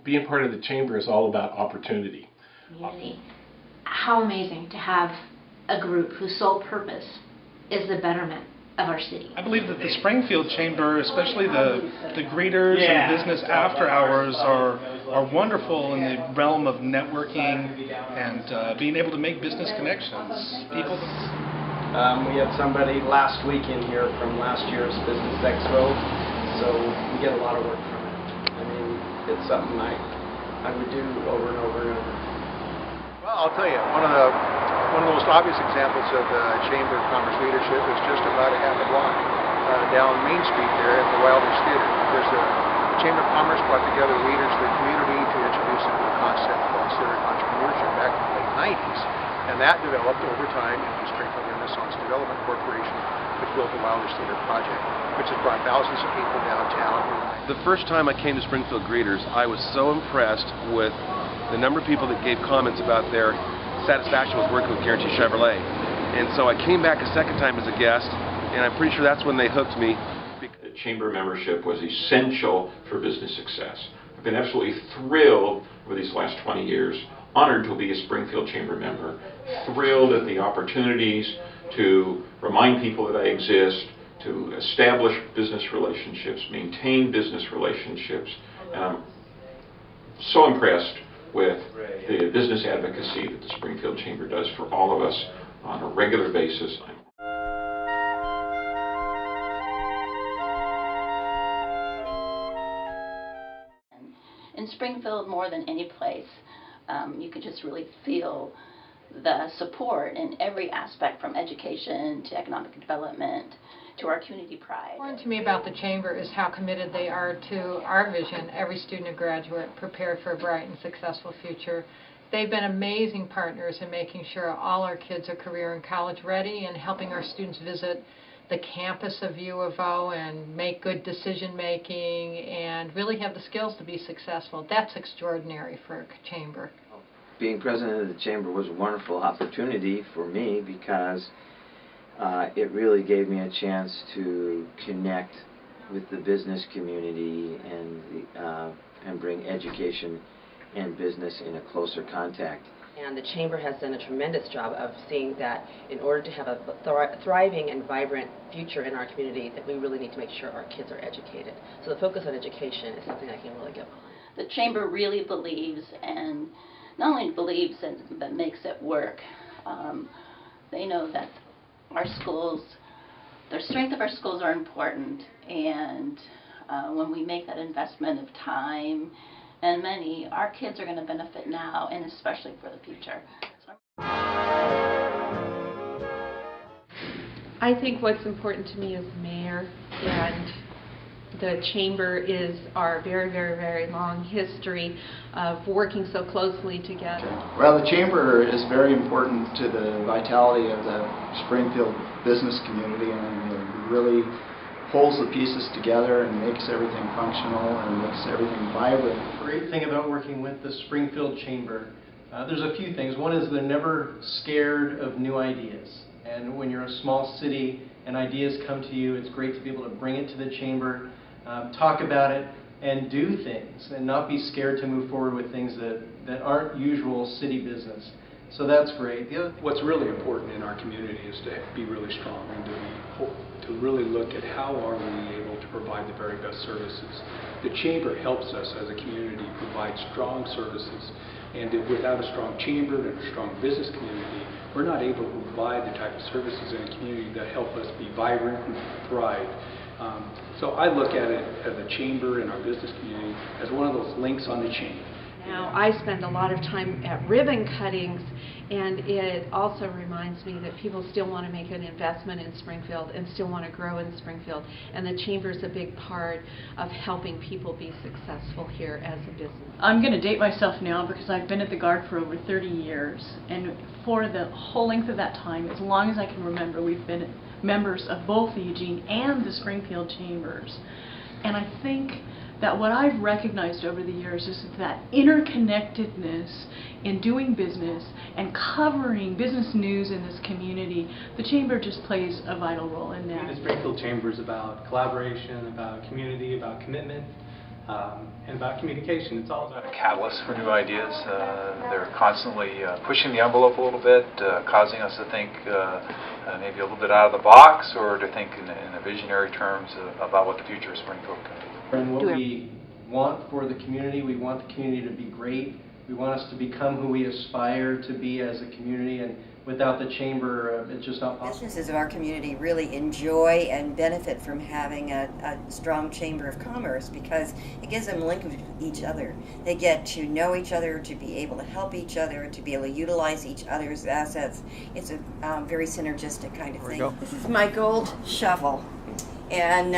being part of the Chamber is all about opportunity. Community. How amazing to have a group whose sole purpose is the betterment of our city. I believe that the Springfield Chamber, especially the greeters and business after hours, are wonderful in the realm of networking and being able to make business connections. People. We had somebody last week in here from last year's Business Expo, so we get a lot of work from it. I mean, it's something I would do over and over and over. Well, I'll tell you, one of the most obvious examples of Chamber of Commerce leadership is just about a half a block down Main Street there at the Wilders Theater. There's a Chamber of Commerce brought together leaders of the community to introduce them to the concept called civic entrepreneurship back in the late 90s. And that developed over time into Springfield Renaissance Development Corporation, which built the Wilders Theater project, which has brought thousands of people downtown. The first time I came to Springfield Greeters, I was so impressed with the number of people that gave comments about their satisfaction with working with Guarantee Chevrolet. And so I came back a second time as a guest, and I'm pretty sure that's when they hooked me. The Chamber membership was essential for business success. I've been absolutely thrilled over these last 20 years, honored to be a Springfield Chamber member, thrilled at the opportunities to remind people that I exist, to establish business relationships, maintain business relationships, and I'm so impressed with the business advocacy that the Springfield Chamber does for all of us on a regular basis. In Springfield, more than any place, you can just really feel the support in every aspect, from education to economic development to our community pride. What's important to me about the Chamber is how committed they are to our vision, every student and graduate prepared for a bright and successful future. They've been amazing partners in making sure all our kids are career and college ready, and helping our students visit the campus of U of O and make good decision making and really have the skills to be successful. That's extraordinary for a chamber. Being president of the Chamber was a wonderful opportunity for me because it really gave me a chance to connect with the business community and bring education and business in a closer contact. And the Chamber has done a tremendous job of seeing that in order to have a thriving and vibrant future in our community, that we really need to make sure our kids are educated. So the focus on education is something I can really get behind. The Chamber really believes, and not only believes but makes it work. They know that our schools, the strength of our schools are important, and when we make that investment of time and money, our kids are going to benefit now and especially for the future. I think what's important to me as mayor, and the Chamber, is our very, very, very long history of working so closely together. Well, the Chamber is very important to the vitality of the Springfield business community, and it really pulls the pieces together and makes everything functional and makes everything vibrant. The great thing about working with the Springfield Chamber, there's a few things. One is they're never scared of new ideas. And when you're a small city and ideas come to you, it's great to be able to bring it to the Chamber, talk about it, and do things, and not be scared to move forward with things that aren't usual city business. So that's great. What's really important in our community is to be really strong and to really look at how are we able to provide the very best services. The Chamber helps us as a community provide strong services, and without a strong Chamber and a strong business community, we're not able to provide the type of services in a community that help us be vibrant and thrive. So I look at it as the Chamber and our business community as one of those links on the chain. Now, I spend a lot of time at ribbon cuttings, and it also reminds me that people still want to make an investment in Springfield and still want to grow in Springfield, and the Chamber is a big part of helping people be successful here as a business. I'm going to date myself now because I've been at the Guard for over 30 years, and for the whole length of that time, as long as I can remember, we've been members of both the Eugene and the Springfield Chambers. And I think that what I've recognized over the years is that interconnectedness in doing business and covering business news in this community, the Chamber just plays a vital role in that. The Springfield Chamber is about collaboration, about community, about commitment. and about communication. It's all about a catalyst for new ideas. They're constantly pushing the envelope a little bit, causing us to think maybe a little bit out of the box, or to think in a visionary terms about what the future of Springfield can be. And what we want for the community, we want the community to be great. We want us to become who we aspire to be as a community, and without the chamber, it's just not possible. Businesses of our community really enjoy and benefit from having a strong chamber of commerce because it gives them linked with each other. They get to know each other, to be able to help each other, to be able to utilize each other's assets. It's a very synergistic kind of thing. This is my gold shovel. And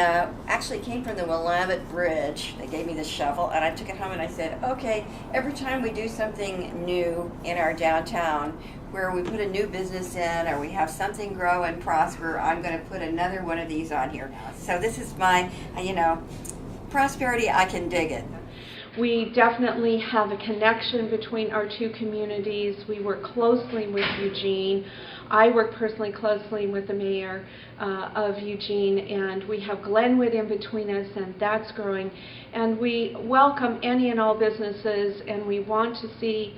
actually came from the Willamette Bridge. They gave me this shovel, and I took it home and I said, okay, every time we do something new in our downtown, where we put a new business in or we have something grow and prosper, I'm going to put another one of these on here. So this is my, prosperity, I can dig it. We definitely have a connection between our two communities. We work closely with Eugene. I work personally closely with the mayor of Eugene, and we have Glenwood in between us, and that's growing. And we welcome any and all businesses, and we want to see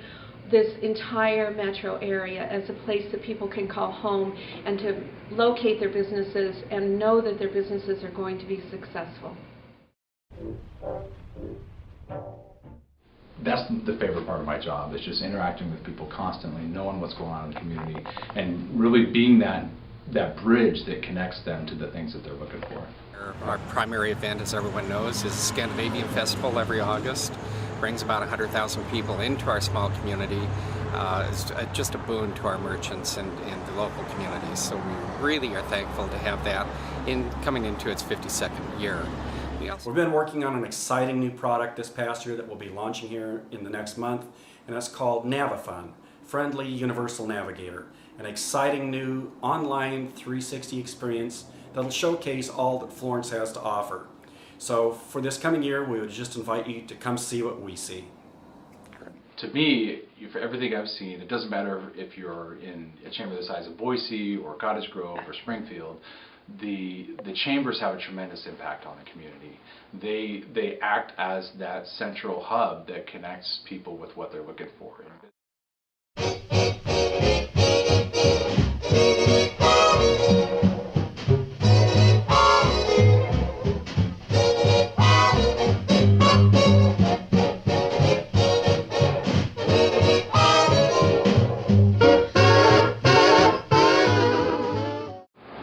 this entire metro area as a place that people can call home and to locate their businesses and know that their businesses are going to be successful. That's the favorite part of my job, is just interacting with people constantly, knowing what's going on in the community, and really being that bridge that connects them to the things that they're looking for. Our primary event, as everyone knows, is Scandinavian Festival every August. Brings about 100,000 people into our small community. It's just a boon to our merchants and the local communities. So we really are thankful to have that coming into its 52nd year. We've been working on an exciting new product this past year that we'll be launching here in the next month, and that's called Navifun, Friendly Universal Navigator, an exciting new online 360 experience that'll showcase all that Florence has to offer. So for this coming year, we would just invite you to come see what we see. To me, for everything I've seen, it doesn't matter if you're in a chamber the size of Boise or Cottage Grove or Springfield, the chambers have a tremendous impact on the community. They act as that central hub that connects people with what they're looking for.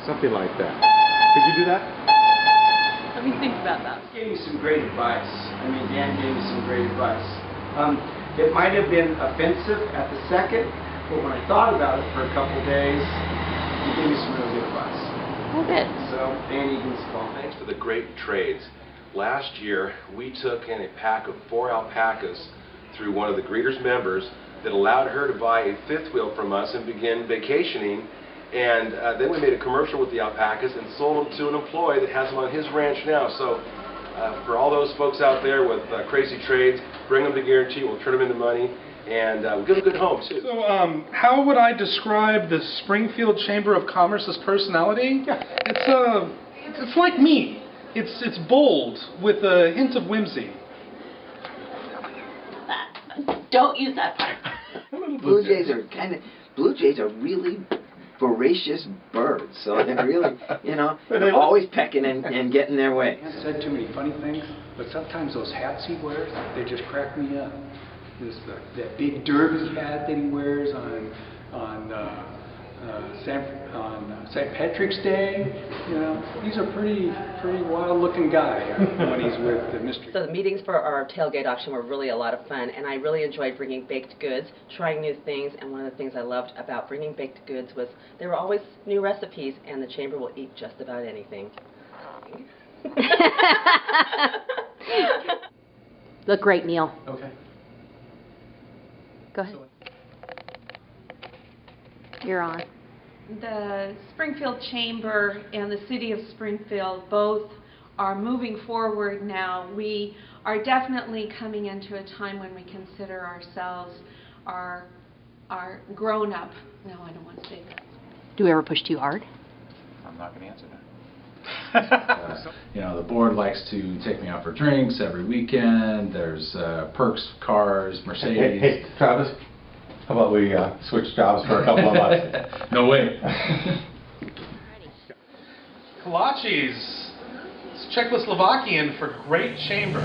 Something like that. Could you do that? Let me think about that. He gave me some great advice. Dan gave me some great advice. It might have been offensive at the second, but when I thought about it for a couple of days, he gave me some really good advice. Oh, good. So, Dan Egan's call. Thanks to the great trades. Last year, we took in a pack of 4 alpacas through one of the greeters members that allowed her to buy a fifth wheel from us and begin vacationing. And then we made a commercial with the alpacas and sold them to an employee that has them on his ranch now. So for all those folks out there with crazy trades, bring them to Guarantee. We'll turn them into money, and we'll give them a good home, too. So how would I describe the Springfield Chamber of Commerce's personality? It's like me. It's bold with a hint of whimsy. Don't use that part. Blue Jays are really voracious birds, so they're really, they're always pecking and getting their way. He hasn't said too many funny things, but sometimes those hats he wears, they just crack me up. That big derby hat that he wears on St. Patrick's Day, he's a pretty wild-looking guy when he's with Mr. So the meetings for our tailgate auction were really a lot of fun, and I really enjoyed bringing baked goods, trying new things, and one of the things I loved about bringing baked goods was there were always new recipes, and the chamber will eat just about anything. Look great, Neil. Okay. Go ahead. You're on. The Springfield Chamber and the City of Springfield both are moving forward now. We are definitely coming into a time when we consider ourselves our grown up. No, I don't want to say that. Do we ever push too hard? I'm not going to answer that. You know, the board likes to take me out for drinks every weekend. There's perks, cars, Mercedes. Hey, Travis, how about we switch jobs for a couple of months? No way. Kolaches. It's Czechoslovakian for great chamber.